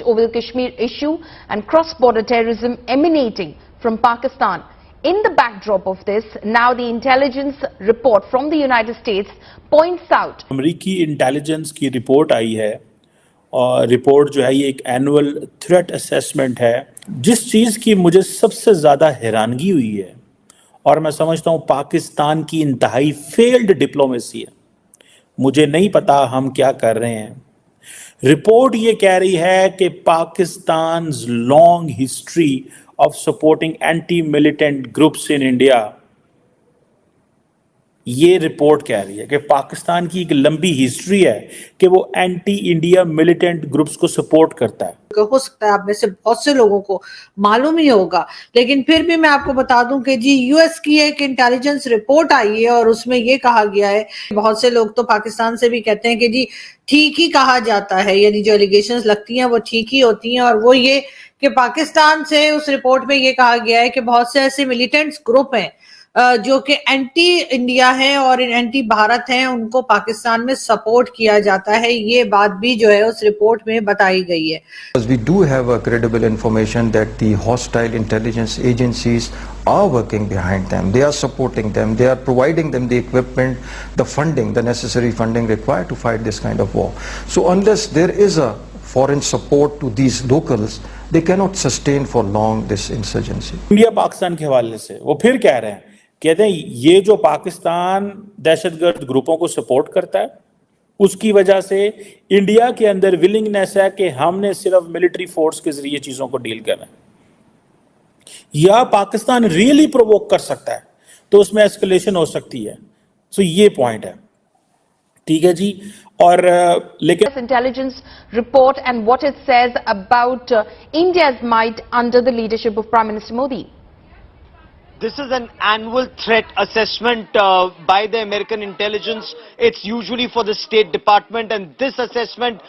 over the Kashmir issue and cross-border terrorism emanating from Pakistan. In the backdrop of this, now the intelligence report from the United States points out. अमेरिकी intelligence की report आई है और report जो है ये एक annual threat assessment है। जिस चीज़ की मुझे सबसे ज़्यादा हैरानगी हुई है और मैं समझता हूँ पाकिस्तान की इंतहाई फेल्ड डिप्लोमेसी है। मुझे नहीं पता हम क्या कर रहे हैं। रिपोर्ट ये कह रही है कि Pakistan's long history of supporting anti-militant groups in India, ये रिपोर्ट कह रही है कि पाकिस्तान की एक लंबी हिस्ट्री है कि वो एंटी इंडिया मिलिटेंट ग्रुप्स को सपोर्ट करता है। हो सकता है आप में से बहुत से लोगों को मालूम ही होगा, लेकिन फिर भी मैं आपको बता दूं कि जी यूएस की एक इंटेलिजेंस रिपोर्ट आई है और उसमें ये कहा गया है, बहुत से लोग तो पाकिस्तान से भी कहते हैं कि जी ठीक ही कहा जाता है, यानी जो एलिगेशंस लगती हैं वो ठीक ही होती हैं, और वो ये कि पाकिस्तान से उस रिपोर्ट में ये कहा गया है कि बहुत से ऐसे मिलिटेंट्स ग्रुप हैं जो कि एंटी इंडिया हैं और एंटी भारत हैं, उनको पाकिस्तान में सपोर्ट किया जाता है। ये बात भी जो है उस रिपोर्ट में बताई गई है। We do have a credible information that the hostile intelligence agencies are working behind them. They are supporting them. They are providing them the equipment, the funding, the necessary funding required to fight this kind of war. So unless there is a foreign support to these locals, they cannot sustain for long this insurgency. India Pakistan के हवाले से वो फिर कह रहे हैं, कहते हैं ये जो पाकिस्तान दहशतगर्द ग्रुपों को सपोर्ट करता है उसकी वजह से इंडिया के अंदर विलिंगनेस है कि हमने सिर्फ मिलिट्री फोर्स के जरिए चीजों को डील करना है, या पाकिस्तान रियली प्रोवोक कर सकता है तो उसमें एस्केलेशन हो सकती है। सो ये पॉइंट है, ठीक है जी। और लेकिन intelligence report and what it says about India's might under the leadership of Prime Minister Modi. This is an annual threat assessment by the American intelligence. It's usually for the State Department, and this assessment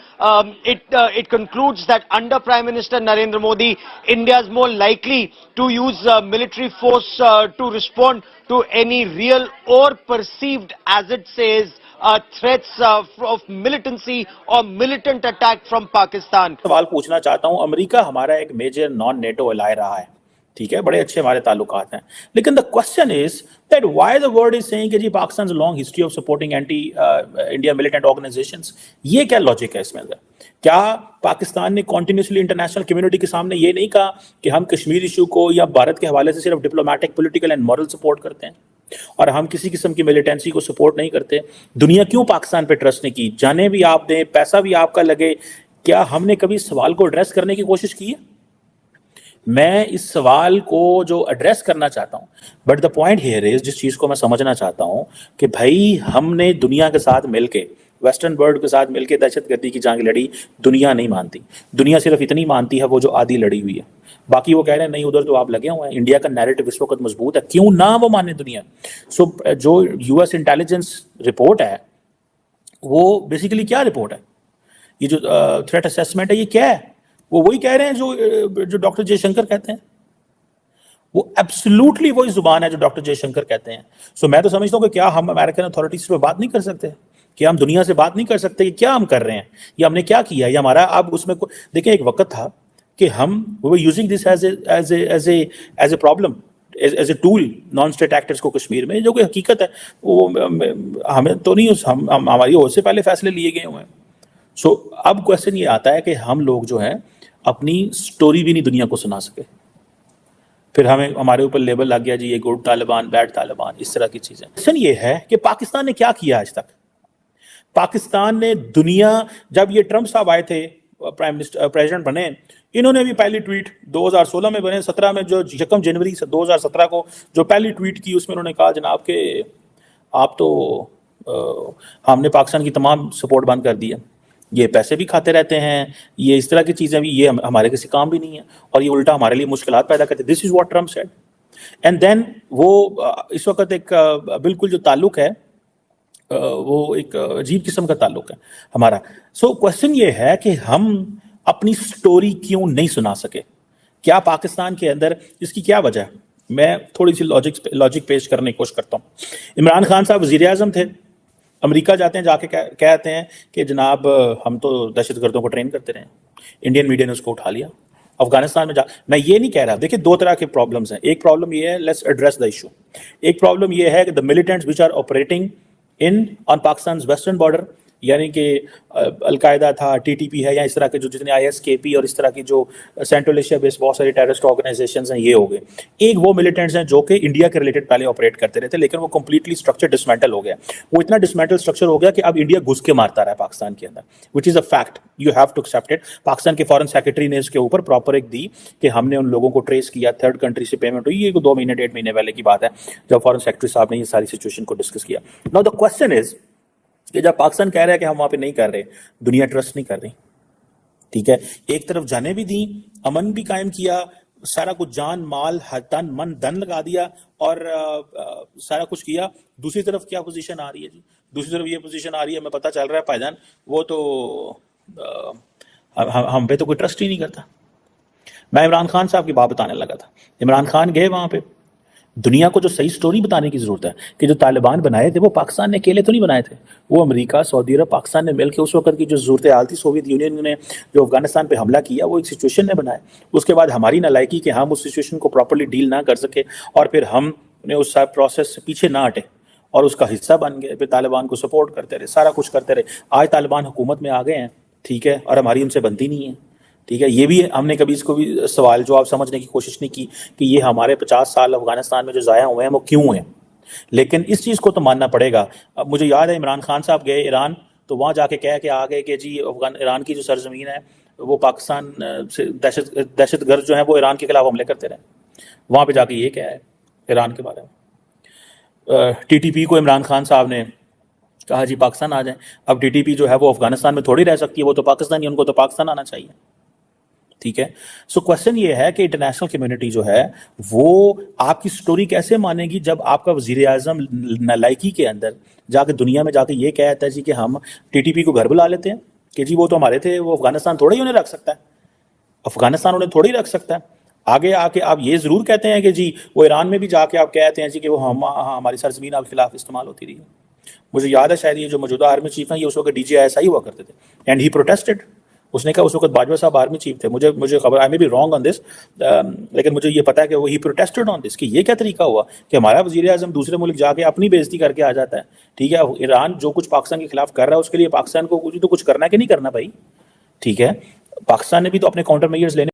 it concludes that under Prime Minister Narendra Modi, India is more likely to use military force to respond to any real or perceived, as it says, threats of militancy or militant attack from Pakistan. सवाल पूछना चाहता हूं, America हमारा एक major non NATO alloy रहा है, ठीक है, बड़े अच्छे हमारे ताल्लुकात हैं, लेकिन the question is that why the world is saying कि जी Pakistan long history of supporting anti India militant organisations, ये क्या लॉजिक है इसमें? क्या पाकिस्तान ने कॉन्टिन्यूसली इंटरनेशनल कम्युनिटी के सामने ये नहीं कहा कि हम कश्मीर इशू को या भारत के हवाले से सिर्फ diplomatic, political and moral support करते हैं और हम किसी किस्म की मिलिटेंसी को सपोर्ट नहीं करते? दुनिया क्यों पाकिस्तान पे ट्रस्ट नहीं की? जाने भी आप दें, पैसा भी आपका लगे, क्या हमने कभी सवाल को एड्रेस करने की कोशिश की है? मैं इस सवाल को जो एड्रेस करना चाहता हूं, but the point here is, जिस चीज को मैं समझना चाहता हूं कि भाई हमने दुनिया के साथ मिलके, वेस्टर्न वर्ल्ड के साथ मिलके दहशतगर्दी की जंग लड़ी। दुनिया नहीं मानती, दुनिया सिर्फ इतनी मानती है वो जो आधी लड़ी हुई है, बाकी वो कह रहे हैं नहीं उधर तो आप लगे हुए हैं। इंडिया का नैरेटिव इस वक्त मजबूत है, क्यों ना वो माने दुनिया। सो जो यूएस इंटेलिजेंस रिपोर्ट है वो बेसिकली क्या रिपोर्ट है? ये जो थ्रेट असेसमेंट है ये क्या है? वो वही कह रहे हैं जो डॉक्टर जयशंकर कहते हैं, वो एब्सोल्युटली वही जुबान है जो डॉक्टर जयशंकर कहते हैं। सो मैं तो समझता हूँ कि क्या हम अमेरिकन अथॉरिटीज पे बात नहीं कर सकते? क्या हम दुनिया से बात नहीं कर सकते कि क्या हम कर रहे हैं या हमने क्या किया? या हमारा अब उसमें देखिए, एक वक्त था कि हम using this as a problem, as a tool non state actors को कश्मीर में, जो कोई हकीकत है वो हमें तो नहीं, हमारी ओर से पहले फैसले लिए गए हुए हैं। सो अब क्वेश्चन ये आता है कि हम लोग जो हैं अपनी स्टोरी भी नहीं दुनिया को सुना सके, फिर हमारे ऊपर लेबल लग गया जी ये गुड तालिबान, बैड तालिबान, इस तरह की चीजें। क्वेश्चन ये है कि पाकिस्तान ने क्या किया आज तक? पाकिस्तान ने दुनिया, जब ये ट्रंप साहब आए थे प्रेसिडेंट बने, इन्होंने भी पहली ट्वीट 2016 में बने, 17 में जो 1 जनवरी 2017 को जो पहली ट्वीट की उसमें उन्होंने कहा जनाब के आप तो हमने पाकिस्तान की तमाम सपोर्ट बंद कर दी है, ये पैसे भी खाते रहते हैं, ये इस तरह की चीज़ें भी, ये हमारे किसी काम भी नहीं है और ये उल्टा हमारे लिए मुश्किलात पैदा करते। This is what Trump said. And then वो इस वक्त एक बिल्कुल जो ताल्लुक है वो एक अजीब किस्म का ताल्लुक है हमारा। सो क्वेश्चन ये है कि हम अपनी स्टोरी क्यों नहीं सुना सके? क्या पाकिस्तान के अंदर इसकी क्या वजह है? मैं थोड़ी सी लॉजिक पेश करने की कोशिश करता हूँ। इमरान खान साहब वज़ीर आज़म थे, अमेरिका जाते हैं, जाके कहते हैं कि जनाब हम तो दहशतगर्दों को ट्रेन करते रहे, इंडियन मीडिया ने उसको उठा लिया। अफगानिस्तान में मैं ये नहीं कह रहा, देखिए दो तरह के प्रॉब्लम्स हैं। एक प्रॉब्लम ये है, लेट्स एड्रेस द इशू। एक प्रॉब्लम ये है कि the militants which are operating in on Pakistan western border, यानी कि अलकायदा था, टीटीपी है, या इस तरह के जो जितने आईएसकेपी और इस तरह की जो सेंट्रल एशिया बेस्ड बहुत सारी टेररिस्ट ऑर्गेनाइजेशंस हैं, ये हो गए। एक वो मिलिटेंट्स हैं जो कि इंडिया के रिलेटेड पहले ऑपरेट करते रहे थे, लेकिन वो कंप्लीटली स्ट्रक्चर डिसमेंटल हो गया। वो इतना डिसमेंटल स्ट्रक्चर हो गया कि अब इंडिया घुस के मारता रहा है पाकिस्तान के अंदर, which is a fact, you have to accept it. Pakistan के फॉरेन सेक्रेटरी ने इसके ऊपर प्रॉपर एक दी कि हमने उन लोगों को ट्रेस किया, थर्ड कंट्री से पेमेंट हुई। ये 2 महीने 1.5 महीने पहले की बात है जब फॉरेन सेक्रेटरी साहब ने ये सारी सिचुएशन को डिस्कस किया। नाउ द क्वेश्चन इज कि जब पाकिस्तान कह रहा है कि हम वहां पे नहीं कर रहे, दुनिया ट्रस्ट नहीं कर रही, ठीक है। एक तरफ जाने भी दी, अमन भी कायम किया, सारा कुछ जान माल तन मन धन लगा दिया और सारा कुछ किया। दूसरी तरफ क्या पोजीशन आ रही है जी? दूसरी तरफ ये पोजीशन आ रही है, हमें पता चल रहा है भाईजान वो तो हम पे तो कोई ट्रस्ट ही नहीं करता। मैं इमरान खान साहब की बात बताने लगा था। इमरान खान गए वहां पे, दुनिया को जो सही स्टोरी बताने की जरूरत है कि जो तालिबान बनाए थे वो पाकिस्तान ने अकेले तो नहीं बनाए थे, वो अमेरिका, सऊदी अरब, पाकिस्तान ने मिलकर उस वक्त की जो सूरत हाल थी, सोवियत यूनियन ने जो अफगानिस्तान पे हमला किया वो एक सिचुएशन ने बनाया। उसके बाद हमारी नालायकी कि हम उस सिचुएशन को प्रॉपरली डील ना कर सके और फिर हमने उस सब प्रोसेस से पीछे ना हटे और उसका हिस्सा बन गए, फिर तालिबान को सपोर्ट करते रहे, सारा कुछ करते रहे। आज तालिबान हुकूमत में आ गए हैं, ठीक है, और हमारी उनसे बनती नहीं है, ठीक है। ये भी हमने कभी इसको भी सवाल जवाब समझने की कोशिश नहीं की कि ये हमारे 50 साल अफगानिस्तान में जो ज़ाया हुए हैं वो क्यों हैं। लेकिन इस चीज़ को तो मानना पड़ेगा। अब मुझे याद है इमरान खान साहब गए ईरान, तो वहाँ जाके कह के आ गए कि जी ईरान की जो सरजमीन है वो पाकिस्तान से दहशतगर्द जो है वो ईरान के खिलाफ हमले करते रहे। वहाँ पे जाके ये क्या है ईरान के बारे में। टीटीपी को इमरान खान साहब ने कहा जी पाकिस्तान आ जाए। अब टीटीपी जो है वो अफगानिस्तान में थोड़ी रह सकती है, वो तो पाकिस्तानी, उनको तो पाकिस्तान आना चाहिए, ठीक है। सो क्वेश्चन ये है कि इंटरनेशनल कम्युनिटी जो है वो आपकी स्टोरी कैसे मानेगी जब आपका वजीर आजम नालायकी के अंदर जाके दुनिया में जाके ये कहता है जी कि हम टीटीपी को घर बुला लेते हैं कि जी वो तो हमारे थे, वो अफगानिस्तान थोड़ा ही उन्हें रख सकता है, अफगानिस्तान उन्हें थोड़ी रख सकता है। आगे आके आप ये जरूर कहते हैं कि जी वो ईरान में भी जाके आप कहते हैं जी कि वो हमारी सरजमीन आपके खिलाफ इस्तेमाल होती रही है। मुझे याद है शायद ये जो मौजूदा आर्मी चीफ हैं ये उस वक्त DGISI हुआ करते थे एंड ही प्रोटेस्टेड। उसने कहा, उस वक्त बाजवा साहब आर्मी चीफ थे, मुझे खबर, I may be wrong on this, लेकिन मुझे ये पता है कि वो ही प्रोटेस्टेड ऑन दिस कि ये क्या तरीका हुआ कि हमारा वजीर आजम दूसरे मुल्क जाके अपनी बेइज्जती करके आ जाता है, ठीक है। ईरान जो कुछ पाकिस्तान के खिलाफ कर रहा है उसके लिए पाकिस्तान को कुछ करना है कि नहीं करना भाई, ठीक है। पाकिस्तान ने भी तो अपने काउंटर मेजर्स लेने।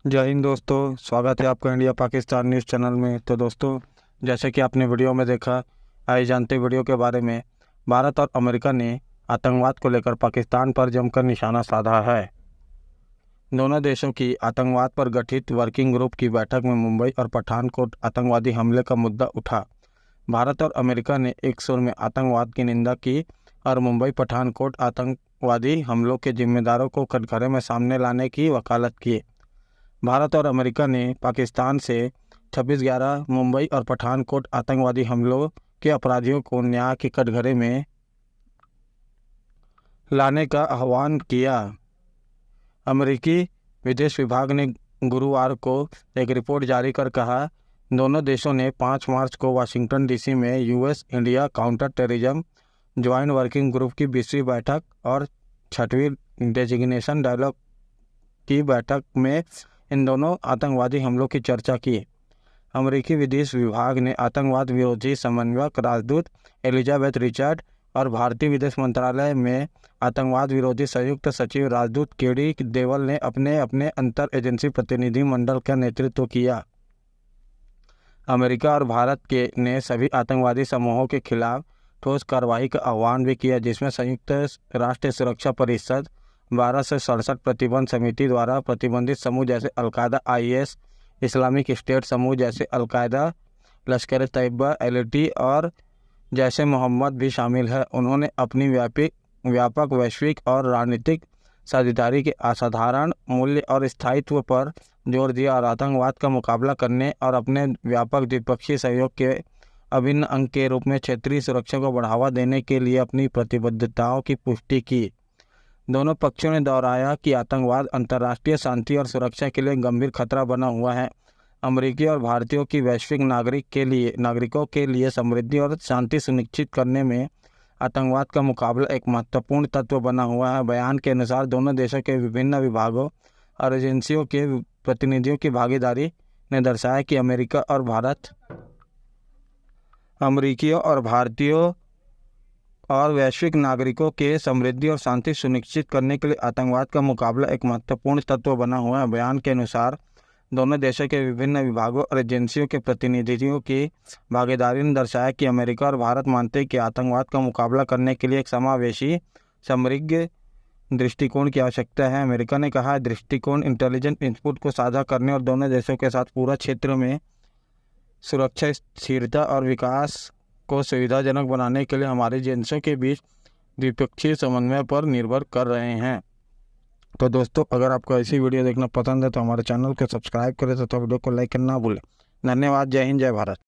जय हिंद दोस्तों, स्वागत है आपका इंडिया पाकिस्तान न्यूज़ चैनल में। तो दोस्तों, जैसे कि आपने वीडियो में देखा, आइए जानते वीडियो के बारे में। भारत और अमेरिका ने आतंकवाद को लेकर पाकिस्तान पर जमकर निशाना साधा है। दोनों देशों की आतंकवाद पर गठित वर्किंग ग्रुप की बैठक में मुंबई और पठानकोट आतंकवादी हमले का मुद्दा उठा। भारत और अमेरिका ने एक सुर में आतंकवाद की निंदा की और मुंबई पठानकोट आतंकवादी हमलों के जिम्मेदारों को कटघरे में सामने लाने की वकालत की। भारत और अमेरिका ने पाकिस्तान से 26/11 मुंबई और पठानकोट आतंकवादी हमलों के अपराधियों को न्याय के कटघरे में लाने का आह्वान किया। अमेरिकी विदेश विभाग ने गुरुवार को एक रिपोर्ट जारी कर कहा, दोनों देशों ने 5 मार्च को वाशिंगटन DC में US India counter terrorism joint working group की 20वीं बैठक और 6वीं डेजिग्नेशन डायलॉग की बैठक में इन दोनों आतंकवादी हमलों की चर्चा की। अमेरिकी विदेश विभाग ने आतंकवाद विरोधी समन्वयक राजदूत एलिजाबेथ रिचर्ड और भारतीय विदेश मंत्रालय में आतंकवाद विरोधी संयुक्त सचिव राजदूत केडी देवल ने अपने अपने अंतर एजेंसी प्रतिनिधि मंडल का नेतृत्व किया। अमेरिका और भारत के ने सभी आतंकवादी समूहों के खिलाफ ठोस कार्रवाई का आह्वान भी किया, जिसमें संयुक्त राष्ट्र सुरक्षा परिषद 12 से 67 प्रतिबंध समिति द्वारा प्रतिबंधित समूह जैसे अलकायदा, IS, इस्लामिक स्टेट समूह जैसे अलकायदा, लश्कर तैयबा, LT और जैसे मोहम्मद भी शामिल है। उन्होंने अपनी व्यापक वैश्विक और राजनीतिक साझेदारी के असाधारण मूल्य और स्थायित्व पर जोर दिया और आतंकवाद का मुकाबला करने और अपने व्यापक द्विपक्षीय सहयोग के अभिन्न अंग के रूप में क्षेत्रीय सुरक्षा को बढ़ावा देने के लिए अपनी प्रतिबद्धताओं की पुष्टि की। दोनों पक्षों ने दोहराया कि आतंकवाद अंतर्राष्ट्रीय शांति और सुरक्षा के लिए गंभीर खतरा बना हुआ है। अमेरिकी और भारतीयों की वैश्विक नागरिकों के लिए समृद्धि और शांति सुनिश्चित करने में आतंकवाद का मुकाबला एक महत्वपूर्ण तत्व बना हुआ है। बयान के अनुसार दोनों देशों के विभिन्न विभागों और एजेंसियों के प्रतिनिधियों की भागीदारी ने दर्शाया कि अमेरिकियों और भारतीयों और वैश्विक नागरिकों के समृद्धि और शांति सुनिश्चित करने के लिए आतंकवाद का मुकाबला एक महत्वपूर्ण तत्व बना हुआ है। बयान के अनुसार दोनों देशों के विभिन्न विभागों और एजेंसियों के प्रतिनिधियों की भागीदारी ने दर्शाया कि अमेरिका और भारत मानते हैं कि आतंकवाद का मुकाबला करने के लिए एक समावेशी समृद्ध दृष्टिकोण की आवश्यकता है। अमेरिका ने कहा है दृष्टिकोण इंटेलिजेंस इनपुट को साझा करने और दोनों देशों के साथ पूरा क्षेत्र में सुरक्षा, स्थिरता और विकास को सुविधाजनक बनाने के लिए हमारी एजेंसियों के बीच द्विपक्षीय समन्वय पर निर्भर कर रहे हैं। तो दोस्तों, अगर आपको ऐसी वीडियो देखना पसंद है तो हमारे चैनल को सब्सक्राइब करें तथा वीडियो को लाइक करना ना भूलें। धन्यवाद। जय हिंद, जय भारत।